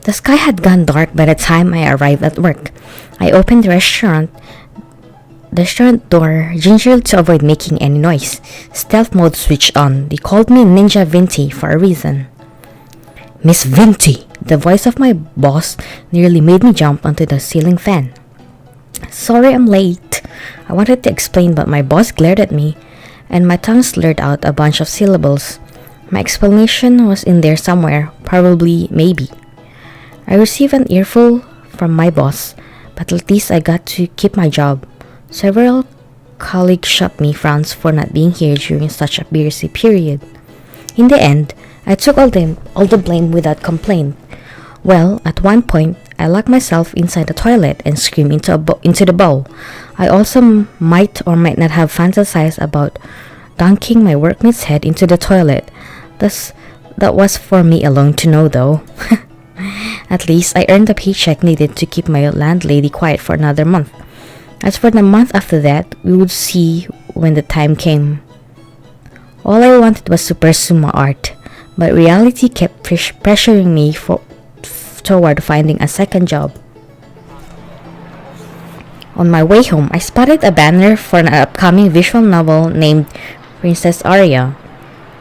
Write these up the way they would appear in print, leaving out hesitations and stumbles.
The sky had gone dark by the time I arrived at work. I opened the restaurant door gingerly to avoid making any noise. Stealth mode switched on. They called me Ninja Vinti for a reason. Miss Vinti! The voice of my boss nearly made me jump onto the ceiling fan. Sorry I'm late. I wanted to explain, but my boss glared at me, and my tongue slurred out a bunch of syllables. My explanation was in there somewhere, probably, maybe. I received an earful from my boss, but at least I got to keep my job. Several colleagues shot me frowns for not being here during such a busy period. In the end, I took all the blame without complaint. Well, at one point, I locked myself inside the toilet and screamed into the bowl. I also might or might not have fantasized about dunking my workmate's head into the toilet. That was for me alone to know, though. At least I earned the paycheck needed to keep my landlady quiet for another month. As for the month after that, we would see when the time came. All I wanted was to pursue my art, but reality kept pressuring me toward finding a second job. On my way home, I spotted a banner for an upcoming visual novel named Princess Aria.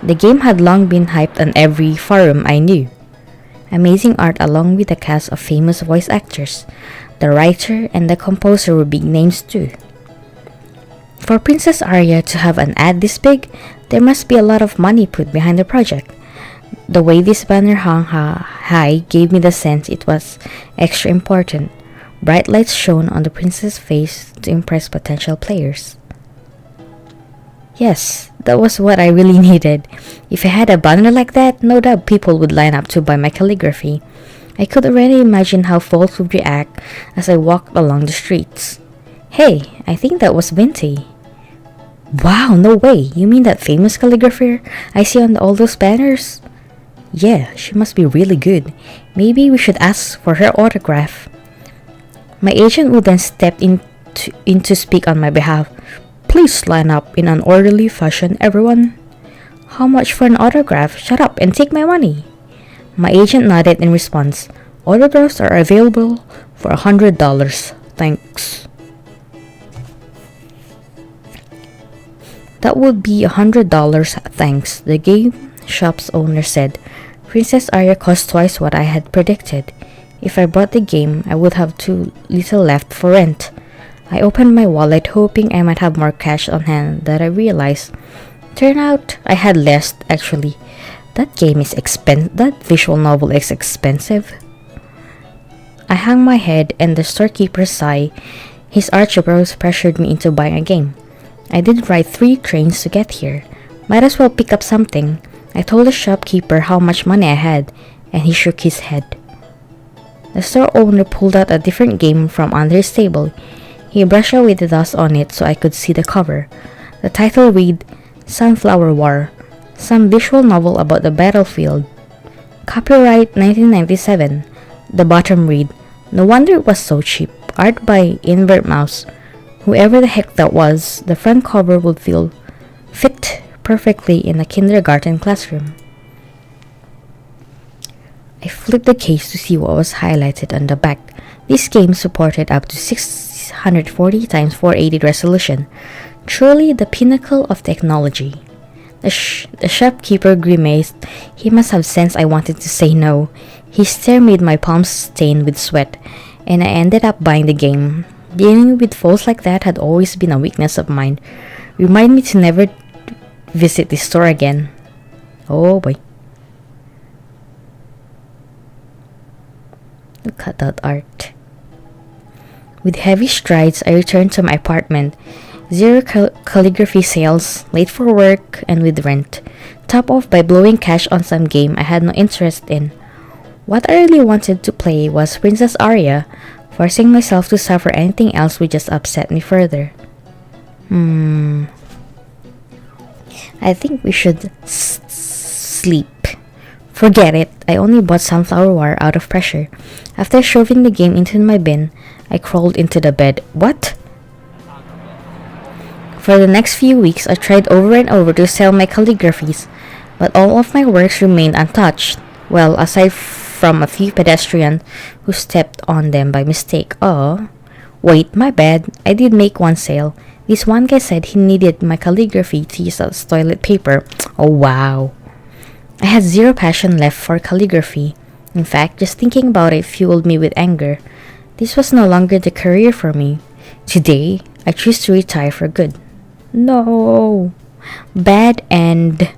The game had long been hyped on every forum I knew. Amazing art along with a cast of famous voice actors. The writer and the composer were big names too. For Princess Aria to have an ad this big, there must be a lot of money put behind the project. The way this banner hung high gave me the sense it was extra important. Bright lights shone on the princess' face to impress potential players. Yes, that was what I really needed. If I had a banner like that, no doubt people would line up to buy my calligraphy. I could already imagine how folks would react as I walked along the streets. Hey, I think that was Vinti. Wow, no way. You mean that famous calligrapher I see on all those banners? Yeah, she must be really good. Maybe we should ask for her autograph. My agent would then step in to speak on my behalf. Please line up in an orderly fashion, everyone. How much for an autograph? Shut up and take my money. My agent nodded in response. Autographs are available for $100. Thanks. That would be $100, thanks, the game shop's owner said. Princess Aria cost twice what I had predicted. If I bought the game, I would have too little left for rent. I opened my wallet hoping I might have more cash on hand that I realized. Turned out I had less, actually. That visual novel is expensive. I hung my head and the storekeeper sighed. His arch brows pressured me into buying a game. I did ride 3 trains to get here. Might as well pick up something. I told the shopkeeper how much money I had, and he shook his head. The store owner pulled out a different game from under his table. He brushed away the dust on it so I could see the cover. The title read, Sunflower War, some visual novel about the battlefield. Copyright 1997. The bottom read, no wonder it was so cheap. Art by Invert Mouse. Whoever the heck that was, the front cover would fit perfectly in a kindergarten classroom. I flipped the case to see what was highlighted on the back. This game supported up to 640 x 480 resolution. Truly the pinnacle of technology. The shopkeeper grimaced. He must have sensed I wanted to say no. His stare made my palms stain with sweat, and I ended up buying the game. Dealing with foes like that had always been a weakness of mine. Remind me to never visit this store again. Oh boy. Look at that art. With heavy strides, I returned to my apartment. Zero calligraphy sales, late for work, and with rent. Top off by blowing cash on some game I had no interest in. What I really wanted to play was Princess Aria. Forcing myself to suffer anything else would just upset me further. I think we should sleep. Forget it. I only bought Sunflower War out of pressure. After shoving the game into my bin, I crawled into the bed. What? For the next few weeks, I tried over and over to sell my calligraphies, but all of my works remained untouched. Well, aside from a few pedestrians who stepped on them by mistake. Oh, wait, my bad. I did make one sale. This one guy said he needed my calligraphy to use as toilet paper. Oh, wow. I had zero passion left for calligraphy. In fact, just thinking about it fueled me with anger. This was no longer the career for me. Today, I choose to retire for good. No. Bad end.